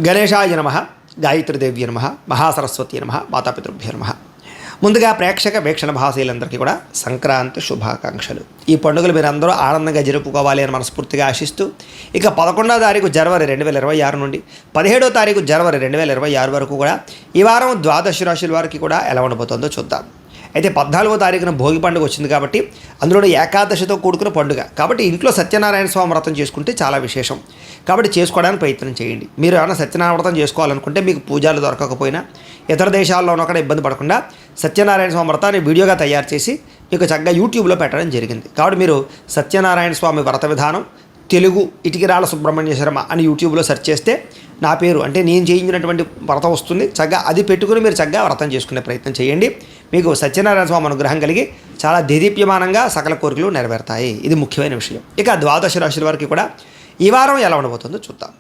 గణేశాయ నమః, గాయత్రీదేవ్య నమః, మహాసరస్వతి నమః, మాతాపితృభ్యో నమః. ముందుగా ప్రేక్షక వీక్షణ భాషలందరికీ కూడా సంక్రాంతి శుభాకాంక్షలు. ఈ పండుగలు మీరు అందరూ ఆనందంగా జరుపుకోవాలి అని మనస్ఫూర్తిగా ఆశిస్తూ, ఇక 11వ తారీఖు జనవరి 2026 నుండి 17వ తారీఖు జనవరి 2026 వరకు కూడా ఈ వారం ద్వాదశ రాశుల వారికి కూడా ఎలా ఉండబోతుందో చూద్దాం. అయితే 14వ తారీఖున భోగి పండుగ వచ్చింది కాబట్టి, అందులో ఏకాదశితో కూడుకున్న పండుగ కాబట్టి ఇంట్లో సత్యనారాయణ స్వామి వ్రతం చేసుకుంటే చాలా విశేషం. కాబట్టి చేసుకోవడానికి ప్రయత్నం చేయండి. మీరు ఏమైనా సత్యనారాయణ వ్రతం చేసుకోవాలనుకుంటే మీకు పూజలు దొరకకపోయినా ఇతర దేశాల్లో ఉన్న ఇబ్బంది పడకుండా సత్యనారాయణ స్వామి వ్రతాన్ని వీడియోగా తయారు చేసి మీకు చక్కగా యూట్యూబ్లో పెట్టడం జరిగింది. కాబట్టి మీరు సత్యనారాయణ స్వామి వ్రత విధానం తెలుగు ఇటికిరాల సుబ్రహ్మణ్య శర్మ అని యూట్యూబ్లో సెర్చ్ చేస్తే నా పేరు అంటే నేను చేయించినటువంటి వ్రతం వస్తుంది. చక్కగా అది పెట్టుకుని మీరు చక్కగా వ్రతం చేసుకునే ప్రయత్నం చేయండి. మీకు సత్యనారాయణ స్వామి అనుగ్రహం కలిగి చాలా దేదీప్యమానంగా సకల కోరికలు నెరవేరుతాయి. ఇది ముఖ్యమైన విషయం. ఇక ద్వాదశ రాశుల వారికి కూడా ఈ వారం ఎలా ఉండబోతుందో చూద్దాం.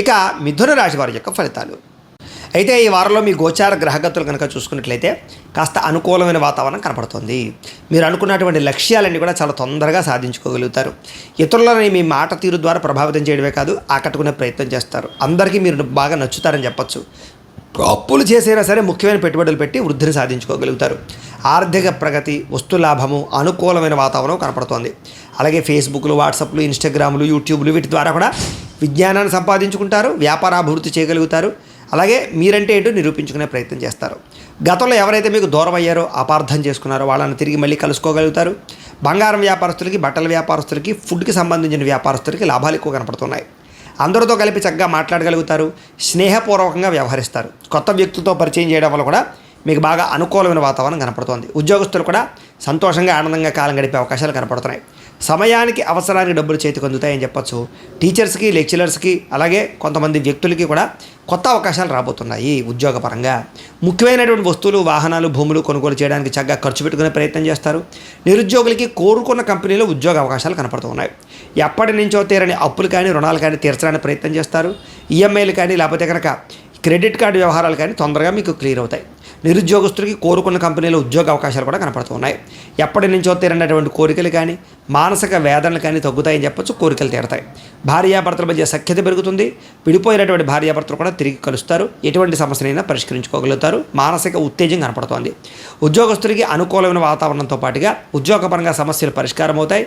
ఇక మిథున రాశి వారి యొక్క ఫలితాలు. అయితే ఈ వారంలో మీ గోచార గ్రహగతులు కనుక చూసుకున్నట్లయితే కాస్త అనుకూలమైన వాతావరణం కనపడుతుంది. మీరు అనుకున్నటువంటి లక్ష్యాలన్నీ కూడా చాలా తొందరగా సాధించుకోగలుగుతారు. ఇతరులని మీ మాట తీరు ద్వారా ప్రభావితం చేయడమే కాదు, ఆకట్టుకునే ప్రయత్నం చేస్తారు. అందరికీ మీరు బాగా నచ్చుతారని చెప్పచ్చు. అప్పులు చేసైనా సరే ముఖ్యమైన పెట్టుబడులు పెట్టి వృద్ధిని సాధించుకోగలుగుతారు. ఆర్థిక ప్రగతి, వస్తులాభము, అనుకూలమైన వాతావరణం కనపడుతోంది. అలాగే ఫేస్బుక్లు, వాట్సాప్లు, ఇన్స్టాగ్రాములు, యూట్యూబ్లు వీటి ద్వారా కూడా విజ్ఞానాన్ని సంపాదించుకుంటారు, వ్యాపారాభివృద్ధి చేయగలుగుతారు. అలాగే మీరంటే ఏంటో నిరూపించుకునే ప్రయత్నం చేస్తారు. గతంలో ఎవరైతే మీకు దూరం అయ్యారో, అపార్థం చేసుకున్నారో వాళ్ళని తిరిగి మళ్ళీ కలుసుకోగలుగుతారు. బంగారం వ్యాపారస్తులకి, బట్టల వ్యాపారస్తులకి, ఫుడ్కి సంబంధించిన వ్యాపారస్తులకి లాభాలు ఎక్కువ కనపడుతున్నాయి. అందరితో కలిపి చక్కగా మాట్లాడగలుగుతారు, స్నేహపూర్వకంగా వ్యవహరిస్తారు. కొత్త వ్యక్తులతో పరిచయం చేయడం వల్ల కూడా మీకు బాగా అనుకూలమైన వాతావరణం కనపడుతోంది. ఉద్యోగస్తులు కూడా సంతోషంగా ఆనందంగా కాలం గడిపే అవకాశాలు కనపడుతున్నాయి. సమయానికి అవసరానికి డబ్బులు చేతికి అందుతాయని చెప్పచ్చు. టీచర్స్కి, లెక్చరర్స్కి, అలాగే కొంతమంది వ్యక్తులకి కూడా కొత్త అవకాశాలు రాబోతున్నాయి. ఉద్యోగపరంగా ముఖ్యమైనటువంటి వస్తువులు, వాహనాలు, భూములు కొనుగోలు చేయడానికి చక్కగా ఖర్చు పెట్టుకునే ప్రయత్నం చేస్తారు. నిరుద్యోగులకి కోరుకున్న కంపెనీలో ఉద్యోగ అవకాశాలు కనపడుతున్నాయి. ఎప్పటి నుంచో తీరని అప్పులు కానీ, రుణాలు కానీ తీర్చడానికి ప్రయత్నం చేస్తారు. ఈఎంఐలు కానీ, లేకపోతే కనుక క్రెడిట్ కార్డు వ్యవహారాలు కానీ తొందరగా మీకు క్లియర్ అవుతాయి. నిరుద్యోగస్తులకి కోరుకున్న కంపెనీలో ఉద్యోగ అవకాశాలు కూడా కనపడుతున్నాయి. ఎప్పటి నుంచో తీరనటువంటి కోరికలు కానీ, మానసిక వేదనలు కానీ తగ్గుతాయని చెప్పొచ్చు. కోరికలు తీరతాయి. భార్యాభర్తల మధ్య సఖ్యత పెరుగుతుంది. విడిపోయినటువంటి భార్యాభర్తలు కూడా తిరిగి కలుస్తారు. ఎటువంటి సమస్యనైనా పరిష్కరించుకోగలుగుతారు. మానసిక ఉత్తేజం కనపడుతోంది. ఉద్యోగస్తులకి అనుకూలమైన వాతావరణంతో పాటుగా ఉద్యోగపరంగా సమస్యలు పరిష్కారం అవుతాయి.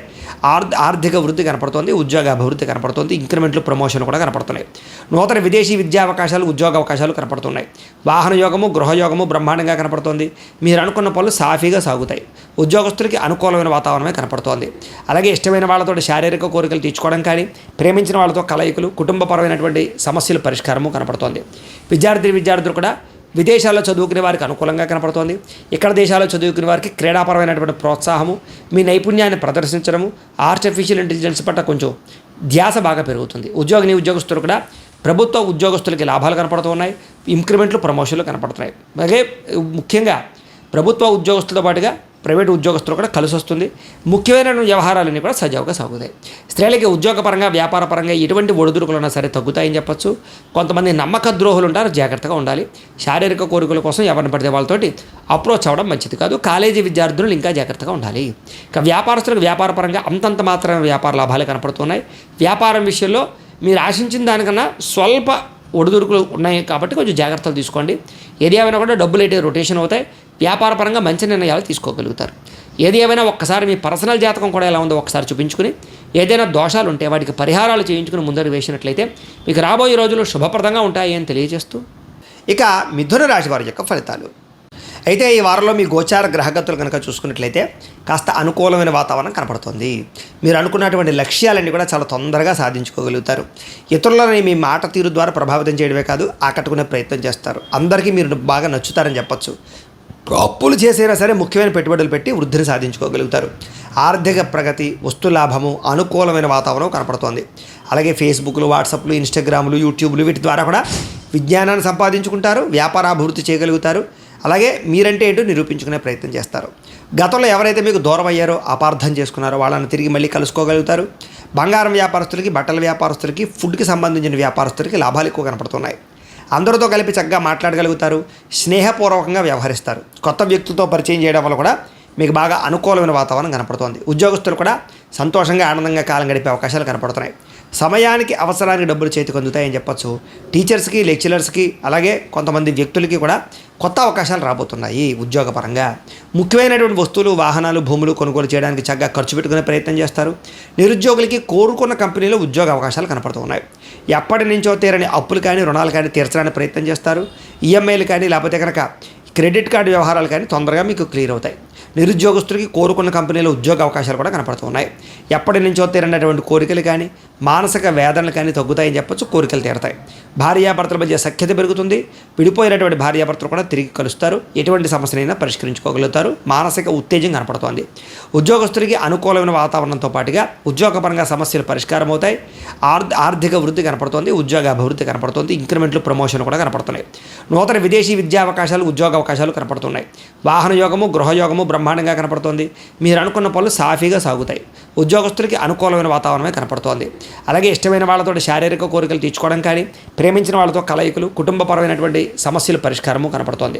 ఆర్థిక వృద్ధి కనపడుతోంది. ఉద్యోగ అభివృద్ధి కనపడుతోంది. ఇంక్రిమెంట్లు, ప్రమోషన్లు కూడా కనపడుతున్నాయి. నూతన విదేశీ విద్యా అవకాశాలు, ఉద్యోగ అవకాశాలు కనపడుతున్నాయి. వాహన యోగము, గృహయోగము బ్రహ్మాండంగా కనపడుతోంది. మీరు అనుకున్న పనులు సాఫీగా సాగుతాయి. ఉద్యోగస్తులకి అనుకూలమైన వాతావరణమే కనపడుతోంది. అలాగే ఇష్టమైన వాళ్ళతో శారీరక కోరికలు తీర్చుకోవడం కానీ, ప్రేమించిన వాళ్ళతో కలయికలు, కుటుంబపరమైనటువంటి సమస్యలు పరిష్కారము కనపడుతోంది. విద్యార్థులు కూడా విదేశాల్లో చదువుకునే వారికి అనుకూలంగా కనపడుతోంది. ఇక్కడ దేశాల్లో చదువుకునే వారికి క్రీడాపరమైనటువంటి ప్రోత్సాహము, మీ నైపుణ్యాన్ని ప్రదర్శించడము, ఆర్టిఫిషియల్ ఇంటెలిజెన్స్ పట్ల కొంచెం ధ్యాస బాగా పెరుగుతుంది. ఉద్యోగస్తులు కూడా ప్రభుత్వ ఉద్యోగస్తులకి లాభాలు కనపడుతున్నాయి. ఇంక్రిమెంట్లు, ప్రమోషన్లు కనపడుతున్నాయి. అలాగే ముఖ్యంగా ప్రభుత్వ ఉద్యోగస్తులతో పాటుగా ప్రైవేటు ఉద్యోగస్తులు కూడా కలిసి వస్తుంది. ముఖ్యమైన వ్యవహారాలన్నీ కూడా సజావుగా సాగుతాయి. స్త్రీలకి ఉద్యోగపరంగా, వ్యాపారపరంగా ఎటువంటి ఒడిదుడుకులున్నా సరే తగ్గుతాయని చెప్పచ్చు. కొంతమంది నమ్మక ద్రోహులు ఉంటారు, జాగ్రత్తగా ఉండాలి. శారీరక కోరికల కోసం ఎవరిని పడితే వాళ్ళతోటి అప్రోచ్ అవ్వడం మంచిది కాదు. కాలేజీ విద్యార్థులు ఇంకా జాగ్రత్తగా ఉండాలి. ఇక వ్యాపారస్తులకు వ్యాపారపరంగా అంతంత మాత్రమే వ్యాపార లాభాలు కనపడుతున్నాయి. వ్యాపారం విషయంలో మీరు ఆశించిన దానికన్నా స్వల్ప ఒడిదుడుకులు ఉన్నాయి కాబట్టి కొంచెం జాగ్రత్తలు తీసుకోండి. ఏది ఏమైనా కూడా డబ్బులు అయితే రొటేషన్ అవుతాయి. వ్యాపారపరంగా మంచి నిర్ణయాలు తీసుకోగలుగుతారు. ఏది ఏమైనా ఒక్కసారి మీ పర్సనల్ జాతకం కూడా ఎలా ఉందో ఒకసారి చూపించుకుని, ఏదైనా దోషాలు ఉంటే వాటికి పరిహారాలు చేయించుకుని ముందరు వేసినట్లయితే మీకు రాబోయే రోజులు శుభప్రదంగా ఉంటాయి అని తెలియజేస్తూ, ఇక మిథున రాశి వారి యొక్క ఫలితాలు. అయితే ఈ వారంలో మీ గోచార గ్రహగతులు కనుక చూసుకున్నట్లయితే కాస్త అనుకూలమైన వాతావరణం కనపడుతుంది. మీరు అనుకున్నటువంటి లక్ష్యాలన్నీ కూడా చాలా తొందరగా సాధించుకోగలుగుతారు. ఇతరులని మీ మాట తీరు ద్వారా ప్రభావితం చేయడమే కాదు, ఆకట్టుకునే ప్రయత్నం చేస్తారు. అందరికీ మీరు బాగా నచ్చుతారని చెప్పచ్చు. అప్పులు చేసైనా సరే ముఖ్యమైన పెట్టుబడులు పెట్టి వృద్ధిని సాధించుకోగలుగుతారు. ఆర్థిక ప్రగతి, వస్తులాభము, అనుకూలమైన వాతావరణం కనపడుతోంది. అలాగే ఫేస్బుక్లు, వాట్సాప్లు, ఇన్స్టాగ్రాములు, యూట్యూబ్లు వీటి ద్వారా కూడా విజ్ఞానాన్ని సంపాదించుకుంటారు, వ్యాపారాభివృద్ధి చేయగలుగుతారు. అలాగే మీరంటే ఏంటో నిరూపించుకునే ప్రయత్నం చేస్తారు. గతంలో ఎవరైతే మీకు దూరం అయ్యారో, అపార్థం చేసుకున్నారో వాళ్ళని తిరిగి మళ్ళీ కలుసుకోగలుగుతారు. బంగారం వ్యాపారస్తులకి, బట్టల వ్యాపారస్తులకి, ఫుడ్కి సంబంధించిన వ్యాపారస్తులకి లాభాలు ఎక్కువ కనపడుతున్నాయి. అందరితో కలిపి చక్కగా మాట్లాడగలుగుతారు, స్నేహపూర్వకంగా వ్యవహరిస్తారు. కొత్త వ్యక్తులతో పరిచయం చేయడం వల్ల కూడా మీకు బాగా అనుకూలమైన వాతావరణం కనపడుతోంది. ఉద్యోగస్తులు కూడా సంతోషంగా ఆనందంగా కాలం గడిపే అవకాశాలు కనపడుతున్నాయి. సమయానికి అవసరానికి డబ్బులు చేతికి అందుతాయని చెప్పొచ్చు. టీచర్స్కి, లెక్చరర్స్కి, అలాగే కొంతమంది వ్యక్తులకి కూడా కొత్త అవకాశాలు రాబోతున్నాయి ఉద్యోగపరంగా. ముఖ్యమైనటువంటి వస్తువులు, వాహనాలు, భూములు కొనుగోలు చేయడానికి చక్కగా ఖర్చు పెట్టుకునే ప్రయత్నం చేస్తారు. నిరుద్యోగులకి కోరుకున్న కంపెనీలో ఉద్యోగ అవకాశాలు కనపడుతూ ఉన్నాయి. ఎప్పటి నుంచో తీరని అప్పులు కానీ, రుణాలు కానీ తీర్చడానికి ప్రయత్నం చేస్తారు. ఈఎంఐలు కానీ, లేకపోతే కనుక క్రెడిట్ కార్డు వ్యవహారాలు కానీ తొందరగా మీకు క్లియర్ అవుతాయి. నిరుద్యోగస్తులకి కోరుకున్న కంపెనీలో ఉద్యోగ అవకాశాలు కూడా కనపడుతూ ఉన్నాయి. ఎప్పటి నుంచో తీరనటువంటి కోరికలు కానీ, మానసిక వేదనలు కానీ తగ్గుతాయని చెప్పొచ్చు. కోరికలు తీరతాయి. భార్యాభర్తల మధ్య సఖ్యత పెరుగుతుంది. విడిపోయినటువంటి భార్యాభర్తలు కూడా తిరిగి కలుస్తారు. ఎటువంటి సమస్యనైనా పరిష్కరించుకోగలుగుతారు. మానసిక ఉత్తేజం కనపడుతోంది. ఉద్యోగస్తులకి అనుకూలమైన వాతావరణంతో పాటుగా ఉద్యోగపరంగా సమస్యలు పరిష్కారం అవుతాయి. ఆర్థిక వృద్ధి కనపడుతోంది. ఉద్యోగ అభివృద్ధి కనపడుతోంది. ఇంక్రిమెంట్లు, ప్రమోషన్ కూడా కనపడుతున్నాయి. నూతన విదేశీ విద్యా అవకాశాలు, ఉద్యోగ అవకాశాలు కనపడుతున్నాయి. వాహన యోగము, గృహయోగము బ్రహ్మాండంగా కనపడుతోంది. మీరు అనుకున్న పనులు సాఫీగా సాగుతాయి. ఉద్యోగస్తులకి అనుకూలమైన వాతావరణమే కనపడుతోంది. అలాగే ఇష్టమైన వాళ్ళతో శారీరక కోరికలు తీర్చుకోవడం కానీ, ప్రేమించిన వాళ్ళతో కలయికలు, కుటుంబపరమైనటువంటి సమస్యల పరిష్కారము కనపడుతోంది.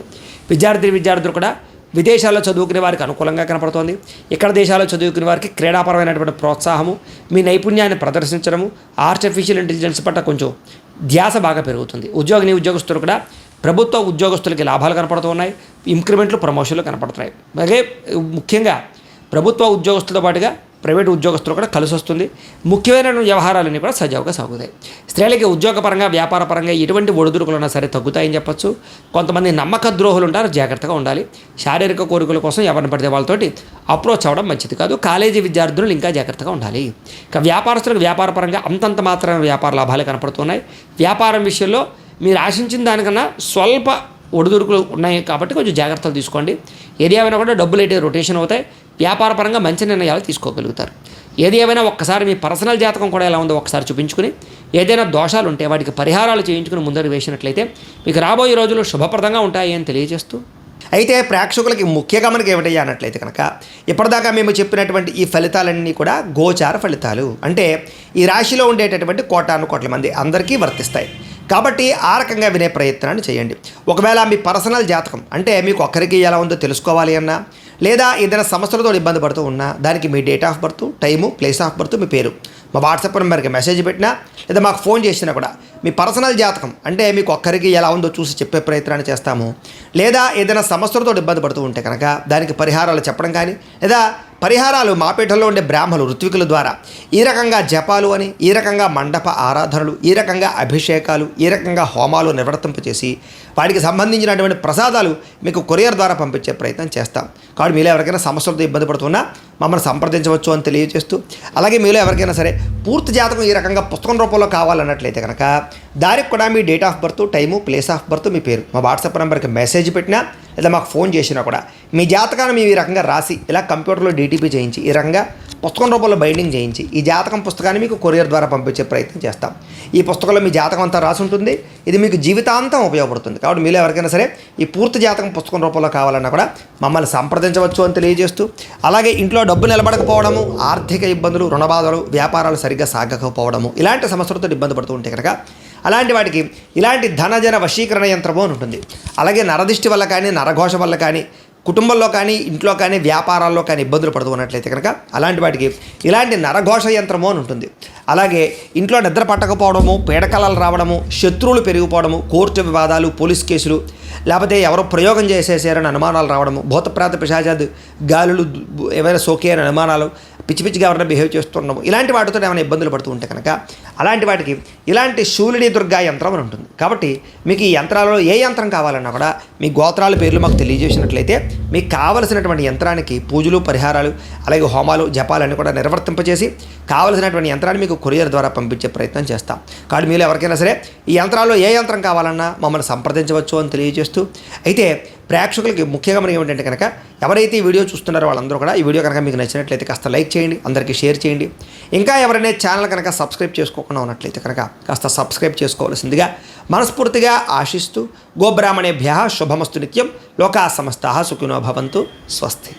విద్యార్థులు కూడా విదేశాల్లో చదువుకునే వారికి అనుకూలంగా కనపడుతోంది. ఇక్కడ దేశాల్లో చదువుకునే వారికి క్రీడాపరమైనటువంటి ప్రోత్సాహము, మీ నైపుణ్యాన్ని ప్రదర్శించడము, ఆర్టిఫిషియల్ ఇంటెలిజెన్స్ పట్ల కొంచెం ధ్యాస బాగా పెరుగుతుంది. ఉద్యోగస్తులు కూడా ప్రభుత్వ ఉద్యోగస్తులకి లాభాలు కనపడుతూ ఉన్నాయి. ఇంక్రిమెంట్లు, ప్రమోషన్లు కనపడుతున్నాయి. అలాగే ముఖ్యంగా ప్రభుత్వ ఉద్యోగస్తులతో పాటుగా ప్రైవేటు ఉద్యోగస్తులు కూడా కలిసి వస్తుంది. ముఖ్యమైన వ్యవహారాలన్నీ కూడా సజావుగా సాగుతాయి. స్త్రీలకి ఉద్యోగపరంగా, వ్యాపారపరంగా ఎటువంటి ఒడిదుడుకులున్నా సరే తగ్గుతాయని చెప్పొచ్చు. కొంతమంది నమ్మక ద్రోహులు ఉంటారు, జాగ్రత్తగా ఉండాలి. శారీరక కోరికల కోసం ఎవరిని పడితే వాళ్ళతోటి అప్రోచ్ అవ్వడం మంచిది కాదు. కాలేజీ విద్యార్థులు ఇంకా జాగ్రత్తగా ఉండాలి. ఇక వ్యాపారస్తులకు వ్యాపారపరంగా అంతంత మాత్రమే వ్యాపార లాభాలు కనపడుతున్నాయి. వ్యాపారం విషయంలో మీరు ఆశించిన దానికన్నా స్వల్ప ఒడిదుడుకులు ఉన్నాయి కాబట్టి కొంచెం జాగ్రత్తలు తీసుకోండి. ఏది ఏమైనా కూడా డబ్బులు అయితే రొటేషన్ అవుతాయి. వ్యాపార పరంగా మంచి నిర్ణయాలు తీసుకోగలుగుతారు. ఏది ఏమైనా ఒక్కసారి మీ పర్సనల్ జాతకం కూడా ఎలా ఉందో ఒకసారి చూపించుకుని, ఏదైనా దోషాలు ఉంటే వాటికి పరిహారాలు చేయించుకుని ముందడుగు వేసినట్లయితే మీకు రాబోయే రోజులు శుభప్రదంగా ఉంటాయి అని తెలియజేస్తూ, అయితే ప్రేక్షకులకి ముఖ్య గమనిక ఏమిటయ్యా అన్నట్లయితే కనుక, ఇప్పటిదాకా మేము చెప్పినటువంటి ఈ ఫలితాలన్నీ కూడా గోచార ఫలితాలు. అంటే ఈ రాశిలో ఉండేటటువంటి కోటాను మంది అందరికీ వర్తిస్తాయి. కాబట్టి ఆ రకంగా వినే ప్రయత్నాన్ని చేయండి. ఒకవేళ మీ పర్సనల్ జాతకం అంటే మీకు ఒక్కరికి ఎలా ఉందో తెలుసుకోవాలి అన్నా, లేదా ఏదైనా సమస్యలతో ఇబ్బంది పడుతూ ఉన్నా, దానికి మీ date of birth, time, place of birth, మీ పేరు మా వాట్సాప్ నెంబర్కి మెసేజ్ పెట్టినా, లేదా మాకు ఫోన్ చేసినా కూడా మీ పర్సనల్ జాతకం అంటే మీకు ఒక్కరికి ఎలా ఉందో చూసి చెప్పే ప్రయత్నాన్ని చేస్తాము. లేదా ఏదైనా సమస్యలతో ఇబ్బంది పడుతూ ఉంటే కనుక దానికి పరిహారాలు చెప్పడం కానీ, లేదా పరిహారాలు మాపేటలో ఉండే బ్రాహ్మణులు, ఋత్వికుల ద్వారా ఈ రకంగా జపాలు అని, ఈ రకంగా మండప ఆరాధనలు, ఈ రకంగా అభిషేకాలు, ఈ రకంగా హోమాలు నిర్వర్తింపచేసి వాటికి సంబంధించినటువంటి ప్రసాదాలు మీకు కొరియర్ ద్వారా పంపించే ప్రయత్నం చేస్తాం. కాబట్టి మీలో ఎవరికైనా సమస్యలతో ఇబ్బంది పడుతున్నా మమ్మల్ని సంప్రదించవచ్చు అని తెలియజేస్తూ, అలాగే మీలో ఎవరికైనా సరే పూర్తి జాతకం ఈ రకంగా పుస్తకం రూపంలో కావాలన్నట్లయితే కనుక దానికి కూడా మీ date of birth, time, place of birth, మీ పేరు మా వాట్సాప్ నెంబర్కి మెసేజ్ పెట్టినా, లేదా మాకు ఫోన్ చేసినా కూడా మీ జాతకాన్ని మేము ఈ రకంగా రాసి ఇలా కంప్యూటర్లో డీటీపీ చేయించి ఈ రకంగా పుస్తకం రూపంలో బైండింగ్ చేయించి ఈ జాతకం పుస్తకాన్ని మీకు కొరియర్ ద్వారా పంపించే ప్రయత్నం చేస్తాం. ఈ పుస్తకంలో మీ జాతకం అంతా రాసి ఉంటుంది. ఇది మీకు జీవితాంతం ఉపయోగపడుతుంది. కాబట్టి మీలో ఎవరికైనా సరే ఈ పూర్తి జాతకం పుస్తకం రూపంలో కావాలన్నా కూడా మమ్మల్ని సంప్రదించవచ్చు అని తెలియజేస్తూ, అలాగే ఇంట్లో డబ్బు నిలబడకపోవడము, ఆర్థిక ఇబ్బందులు, రుణబాధలు, వ్యాపారాలు సరిగ్గా సాగకపోవడము, ఇలాంటి సమస్యలతో ఇబ్బంది పడుతూ ఉంటే కనుక అలాంటి వాటికి ఇలాంటి ధనజన వశీకరణ యంత్రము అని ఉంటుంది. అలాగే నరదిష్టి వల్ల కానీ, నరఘోష వల్ల కానీ, కుటుంబంలో కానీ, ఇంట్లో కానీ, వ్యాపారాల్లో కానీ ఇబ్బందులు పడుతూ ఉన్నట్లయితే కనుక అలాంటి వాటికి ఇలాంటి నరఘోష యంత్రము అని ఉంటుంది. అలాగే ఇంట్లో నిద్ర పట్టకపోవడము, పీడకలలు రావడము, శత్రువులు పెరిగిపోవడము, కోర్టు వివాదాలు, పోలీస్ కేసులు, లేకపోతే ఎవరో ప్రయోగం చేసేసారని అనుమానాలు రావడము, భూతప్రాత పిశాచాది గాలులు ఏవైనా సోకే అని అనుమానాలు, పిచ్చి పిచ్చిగా ఎవరైనా బిహేవ్ చేస్తుండము, ఇలాంటి వాటితో ఏమైనా ఇబ్బందులు పడుతూ ఉంటే కనుక అలాంటి వాటికి ఇలాంటి శూలిని దుర్గా యంత్రం అని ఉంటుంది. కాబట్టి మీకు ఈ యంత్రాలలో ఏ యంత్రం కావాలన్నా కూడా మీ గోత్రాల పేర్లు మాకు తెలియజేసినట్లయితే మీకు కావలసినటువంటి యంత్రానికి పూజలు, పరిహారాలు, అలాగే హోమాలు, జపాలన్నీ కూడా నిర్వర్తింపచేసి కావలసినటువంటి యంత్రాన్ని మీకు కొరియర్ ద్వారా పంపించే ప్రయత్నం చేస్తాం. కాబట్టి మీరు ఎవరికైనా సరే ఈ యంత్రాల్లో ఏ యంత్రం కావాలన్నా మమ్మల్ని సంప్రదించవచ్చు అని తెలియజేస్తూ, అయితే ప్రేక్షకులకి ముఖ్యంగా మనం ఏమిటంటే కనుక ఎవరైతే ఈ వీడియో చూస్తున్నారో వాళ్ళందరూ కూడా ఈ వీడియో కనుక మీకు నచ్చినట్లయితే కాస్త లైక్ చేయండి, అందరికీ షేర్ చేయండి. ఇంకా ఎవరైనా ఛానల్ కనుక సబ్స్క్రైబ్ చేసుకోకుండా ఉన్నట్లయితే కనుక కాస్త సబ్స్క్రైబ్ చేసుకోవాల్సిందిగా మనస్ఫూర్తిగా ఆశిస్తూ, గోబ్రాహ్మణేభ్యః శుభమస్తు నిత్యం, లోకా సమస్తాః సుఖినో భవంతు, స్వస్తి.